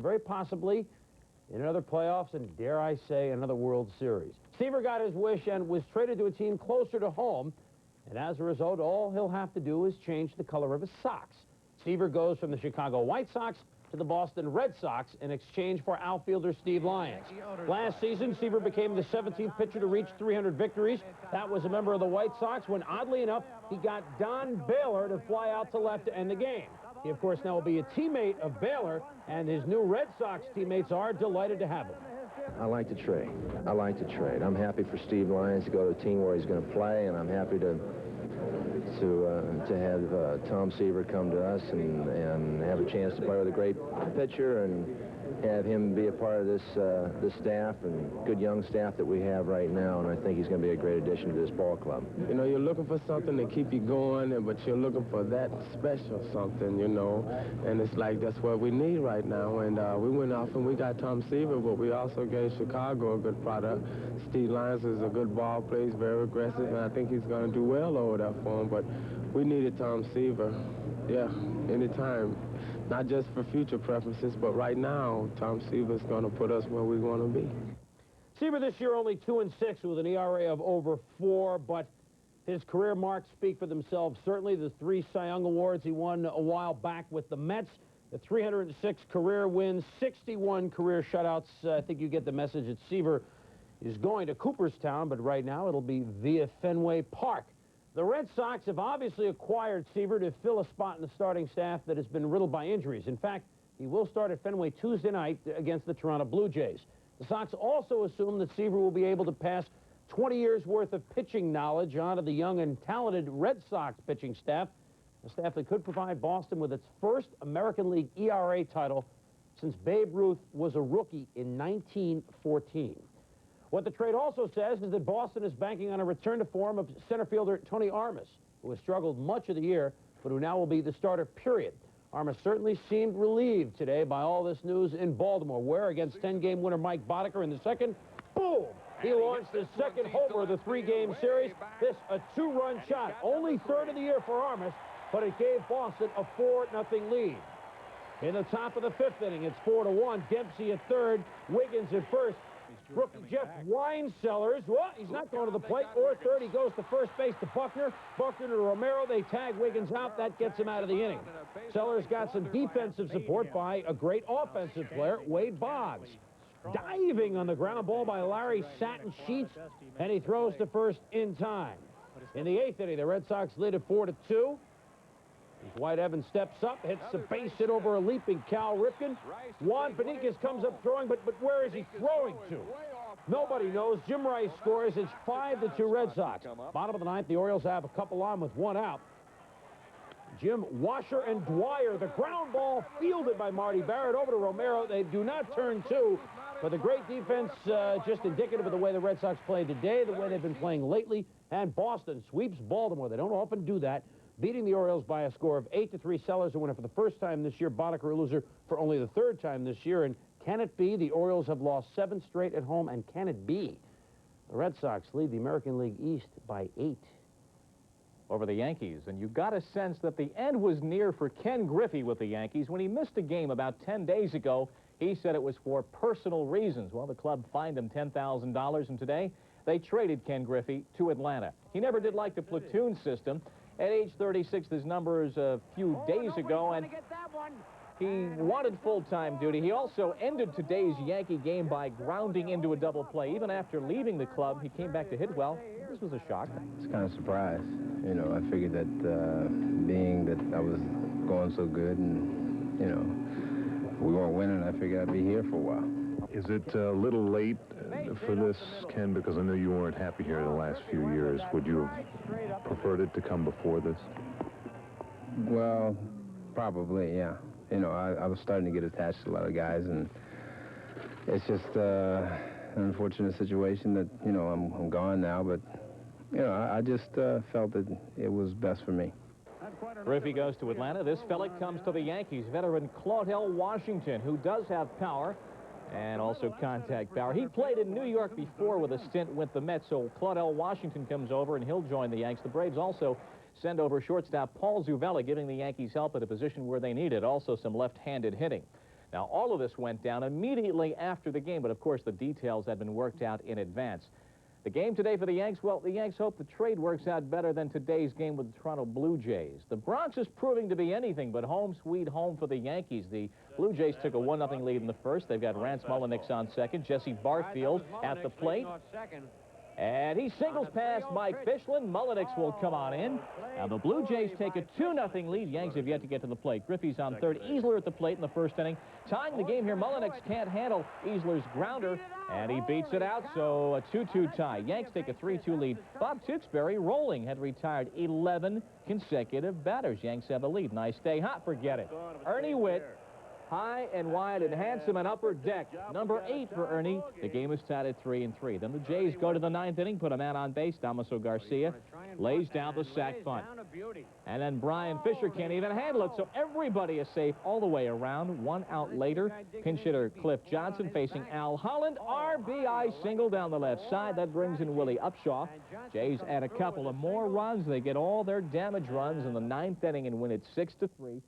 very possibly in another playoffs and, dare I say, another World Series. Seaver got his wish and was traded to a team closer to home, and as a result, all he'll have to do is change the color of his socks. Seaver goes from the Chicago White Sox to the Boston Red Sox in exchange for outfielder Steve Lyons. Last season, Seaver became the 17th pitcher to reach 300 victories. That was a member of the White Sox when, oddly enough, he got Don Baylor to fly out to left to end the game. He, of course, now will be a teammate of Baylor, and his new Red Sox teammates are delighted to have him. I like to trade. I'm happy for Steve Lyons to go to a team where he's going to play, and I'm happy to have Tom Seaver come to us and have a chance to play with a great pitcher and have him be a part of this staff and good young staff that we have right now, and I think he's going to be a great addition to this ball club. You know, you're looking for something to keep you going, but you're looking for that special something, you know, and it's like that's what we need right now. And we went off and we got Tom Seaver, but we also gave Chicago a good product. Steve Lyons is a good ball player, he's very aggressive, and I think he's going to do well over there for him, but we needed Tom Seaver, yeah, anytime. Not just for future preferences, but right now, Tom Seaver's going to put us where we want to be. Seaver this year only 2-6 with an ERA of over 4, but his career marks speak for themselves. Certainly the 3 Cy Young Awards he won a while back with the Mets, the 306 career wins, 61 career shutouts. I think you get the message that Seaver is going to Cooperstown, but right now it'll be via Fenway Park. The Red Sox have obviously acquired Seaver to fill a spot in the starting staff that has been riddled by injuries. In fact, he will start at Fenway Tuesday night against the Toronto Blue Jays. The Sox also assume that Seaver will be able to pass 20 years' worth of pitching knowledge onto the young and talented Red Sox pitching staff, a staff that could provide Boston with its first American League ERA title since Babe Ruth was a rookie in 1914. What the trade also says is that Boston is banking on a return to form of center fielder Tony Armas, who has struggled much of the year, but who now will be the starter, period. Armas certainly seemed relieved today by all this news in Baltimore, where against 10-game winner Mike Boddicker in the second, boom! He launched his second homer of the 3-game series. This a 2-run shot, only third of the year for Armas, but it gave Boston a 4-0 lead. In the top of the 5th inning, it's 4-1. Dempsey at third, Wiggins at first. Rookie Jeff Weinsellers, well, he's not going to the plate or third. He goes to first base to Buckner. Buckner to Romero. They tag Wiggins out. That gets him out of the inning. Sellers got some defensive support by a great offensive player, Wade Boggs. Diving on the ground ball by Larry Satin Sheets, and he throws to first in time. In the 8th inning, the Red Sox lead at 4-2. White Evans steps up, hits the base hit over a leaping Cal Ripken. Juan Beniquez comes up throwing, but where is he throwing to? Nobody knows. Jim Rice scores. It's 5-2 Red Sox. Bottom of the 9th, the Orioles have a couple on with 1 out. Jim Washer and Dwyer, the ground ball fielded by Marty Barrett over to Romero. They do not turn 2, but the great defense just indicative of the way the Red Sox played today, the way they've been playing lately, and Boston sweeps Baltimore. They don't often do that, beating the Orioles by a score of 8-3. Sellers a winner for the first time this year. Boddicker a loser for only the 3rd time this year. And can it be? The Orioles have lost 7 straight at home. And can it be? The Red Sox lead the American League East by 8 over the Yankees. And you got a sense that the end was near for Ken Griffey with the Yankees. When he missed a game about 10 days ago, he said it was for personal reasons. Well, the club fined him $10,000, and today they traded Ken Griffey to Atlanta. He never did like the platoon system. At age 36, his numbers a few days ago, and he wanted full-time duty. He also ended today's Yankee game by grounding into a double play. Even after leaving the club, he came back to hit well. This was a shock. It's kind of a surprise. You know, I figured that being that I was going so good and, you know, we weren't winning, I figured I'd be here for a while. Is it a little late for this, Ken? Because I know you weren't happy here the last few years. Would you have preferred it to come before this? Well, probably, yeah. You know, I was starting to get attached to a lot of guys, and it's just an unfortunate situation that, you know, I'm gone now, but, you know, I just felt that it was best for me. Griffey goes to Atlanta. This fella comes to the Yankees, veteran Claudell Washington, who does have power and also contact power. He played in New York before with a stint with the Mets, so Claudell Washington comes over and he'll join the Yanks. The Braves also send over shortstop Paul Zuvella, giving the Yankees help at a position where they need it. Also some left-handed hitting. Now, all of this went down immediately after the game, but of course the details had been worked out in advance. The game today for the Yanks, well, the Yanks hope the trade works out better than today's game with the Toronto Blue Jays. The Bronx is proving to be anything but home sweet home for the Yankees. The Blue Jays took a 1-0 lead in the first. They've got Rance Mulliniks on second, Jesse Barfield at the plate. And he singles past Mike Fishland. Mulliniks will come on in. Now the Blue Jays take a 2-0 lead. Yanks have yet to get to the plate. Griffey's on third. Easler at the plate in the first inning. Tying the game here, Mulliniks can't handle Easler's grounder, and he beats it out, so a 2-2 tie. Yanks take a 3-2 lead. Bob Tewksbury, rolling, had retired 11 consecutive batters. Yanks have a lead. Nice day hot, forget it. Ernie Witt, high and wide and handsome and upper deck. Number 8 for Ernie. The game is tied at 3-3. Then the Jays go to the 9th inning, put a man on base. Damaso Garcia lays down the sac bunt. And then Brian Fisher can't even handle it, so everybody is safe all the way around. 1 out later, pinch hitter Cliff Johnson facing Al Holland. RBI single down the left side. That brings in Willie Upshaw. Jays add a couple of more runs. They get all their damage runs in the 9th inning and win it 6-3.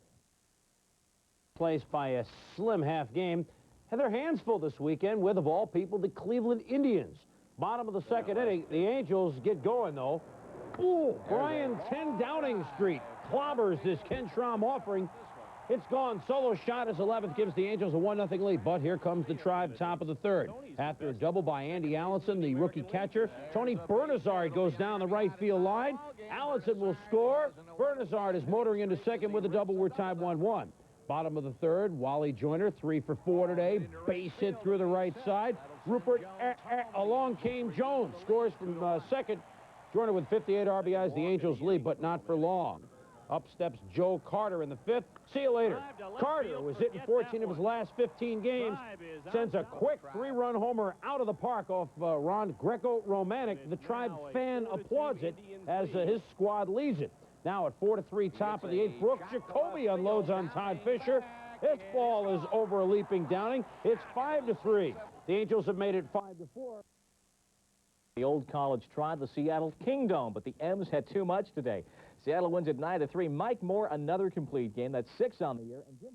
Placed by a slim half game, had their hands full this weekend with, of all people, the Cleveland Indians. Bottom of the second inning, the Angels get going, though. Ooh, Brian 10 Downing Street clobbers this Ken Schramm offering. It's gone. Solo shot. His 11th gives the Angels a 1-0 lead. But here comes the Tribe, top of the third. After a double by Andy Allison, the rookie catcher, Tony Bernazard goes down the right field line. Allison will score. Bernazard is motoring into second with a double. We're tied 1-1. Bottom of the third, Wally Joyner, 3 for 4 today. Base hit through the right side. Rupert, along came Jones. Scores from second. Joyner with 58 RBIs. The Angels lead, but not for long. Up steps Joe Carter in the 5th. See you later. Carter was hitting 14 of his last 15 games. Sends a quick 3-run homer out of the park off Ron Greco-Romantic. The Tribe fan applauds it as his squad leads it. Now at 4-3, top of the 8th, Brooks Jacoby unloads on Todd Fisher. This ball is over a leaping Downing. It's 5-3. The Angels have made it 5-4. The old college tried the Seattle Kingdom, but the M's had too much today. Seattle wins at 9-3. Mike Moore, another complete game. That's 6 on the year. And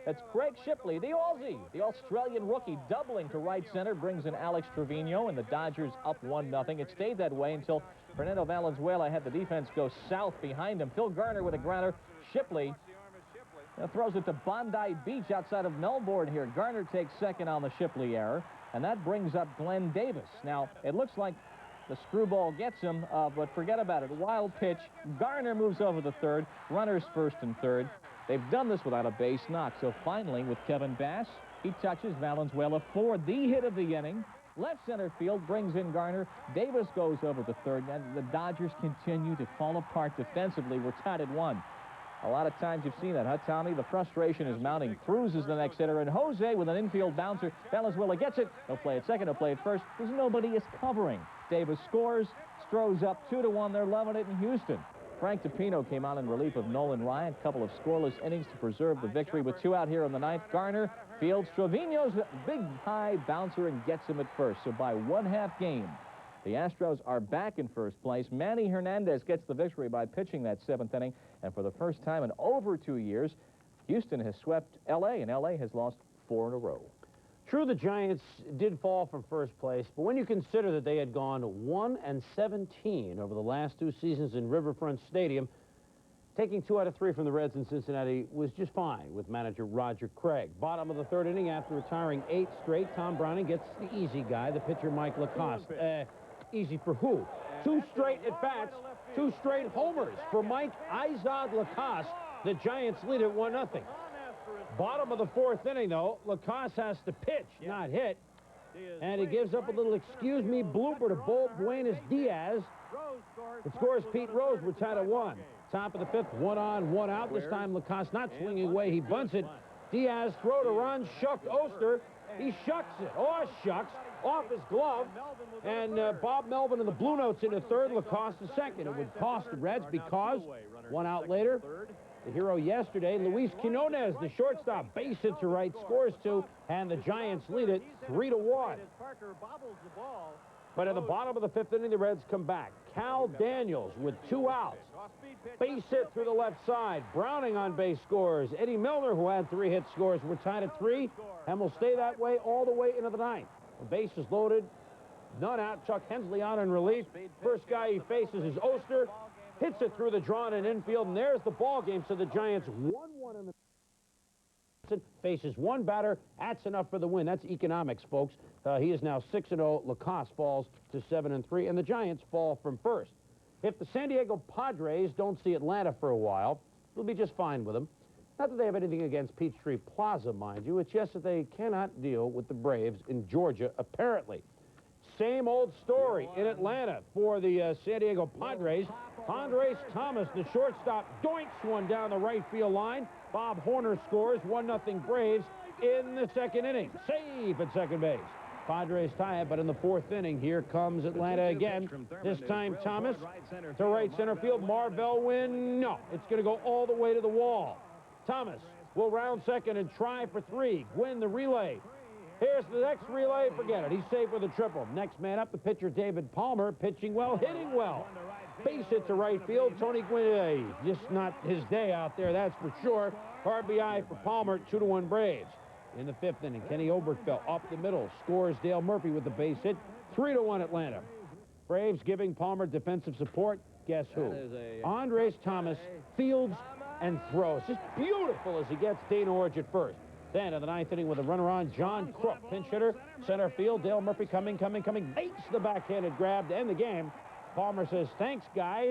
that's Craig Shipley, the Aussie, the Australian rookie, doubling to right center, brings in Alex Trevino, and the Dodgers up 1-0. It stayed that way until Fernando Valenzuela had the defense go south behind him. Phil Garner with a grounder. Shipley throws it to Bondi Beach outside of Melbourne here. Garner takes second on the Shipley error, and that brings up Glenn Davis. Now, it looks like the screwball gets him, but forget about it. Wild pitch. Garner moves over the third. Runners first and third. They've done this without a base knock. So finally, with Kevin Bass, he touches Valenzuela for the hit of the inning. Left center field brings in Garner. Davis goes over the third, and the Dodgers continue to fall apart defensively. We're tied at 1. A lot of times you've seen that, huh, Tommy? The frustration is mounting. Cruz is the next hitter, and Jose with an infield bouncer. Valenzuela gets it. He'll play it second. He'll play it first because nobody is covering. Davis scores. Stroh's up 2-1. They're loving it in Houston. Frank DiPino came on in relief of Nolan Ryan. A couple of scoreless innings to preserve the victory with 2 out here in the 9th. Garner fields Trevino's big high bouncer and gets him at first. So by 1/2 game, the Astros are back in first place. Manny Hernandez gets the victory by pitching that 7th inning. And for the first time in over 2 years, Houston has swept L.A., and L.A. has lost 4 in a row. True, the Giants did fall from first place, but when you consider that they had gone 1-17 over the last 2 seasons in Riverfront Stadium, taking 2 out of 3 from the Reds in Cincinnati was just fine with manager Roger Craig. Bottom of the 3rd inning, after retiring 8 straight, Tom Browning gets the easy guy, the pitcher Mike Lacoste. Easy for who? 2 straight at-bats, 2 straight homers for Mike Izod Lacoste. The Giants lead at 1-0. Bottom of the 4th inning, though, Lacoste has to pitch, not hit. And he gives up a little excuse me blooper to Bo Buenos Diaz. It scores Pete Rose. We're tied at 1. Top of the 5th, 1 on, 1 out. This time Lacoste not swinging away. He bunts it. Diaz throw to run, shucked Oster. He shucks it. Oh, shucks. Off his glove. And Bob Melvin and the Blue Notes into 3rd, Lacoste to 2nd. It would cost the Reds because 1 out later, the hero yesterday, Luis Quinones, the shortstop, base hit to right, scores 2, and the Giants lead it 3-1. But in the bottom of the fifth inning, the Reds come back. Cal Daniels with 2 outs. Base hit through the left side. Browning on base scores. Eddie Milner, who had 3 hits, scores. We're tied at 3, and will stay that way all the way into the 9th. The base is loaded. None out. Chuck Hensley on in relief. First guy he faces is Oster. Hits it through the drawn-in infield, and there's the ball game. So the Giants 1-1 in the faces 1 batter. That's enough for the win. That's economics, folks. He is now 6-0. Lacoste falls to 7-3, and the Giants fall from first. If the San Diego Padres don't see Atlanta for a while, it'll be just fine with them. Not that they have anything against Peachtree Plaza, mind you. It's just that they cannot deal with the Braves in Georgia, apparently. Same old story in Atlanta for the San Diego Padres. Andres Thomas, the shortstop, doinks one down the right field line. Bob Horner scores. 1-0 Braves in the 2nd inning. Safe at second base. Padres tie it, but in the 4th inning, here comes Atlanta again. This time Thomas to right center field. Marvell win. No, it's going to go all the way to the wall. Thomas will round second and try for 3. Gwynn the relay. Here's the next relay. Forget it. He's safe with a triple. Next man up, the pitcher David Palmer, pitching well, hitting well. Base hit to right field. Tony Gwynn, just not his day out there, that's for sure. RBI for Palmer, 2-1 Braves. In the 5th inning, Kenny Oberkfell off the middle, scores Dale Murphy with the base hit, 3-1 Atlanta. Braves giving Palmer defensive support. Guess who? Andres Thomas fields and throws. Just beautiful as he gets Dana Orge at first. Then in the 9th inning with a runner on, John Crook, pinch hitter, center field. Dale Murphy coming, makes the backhanded grab to end the game. Palmer says, thanks, guys.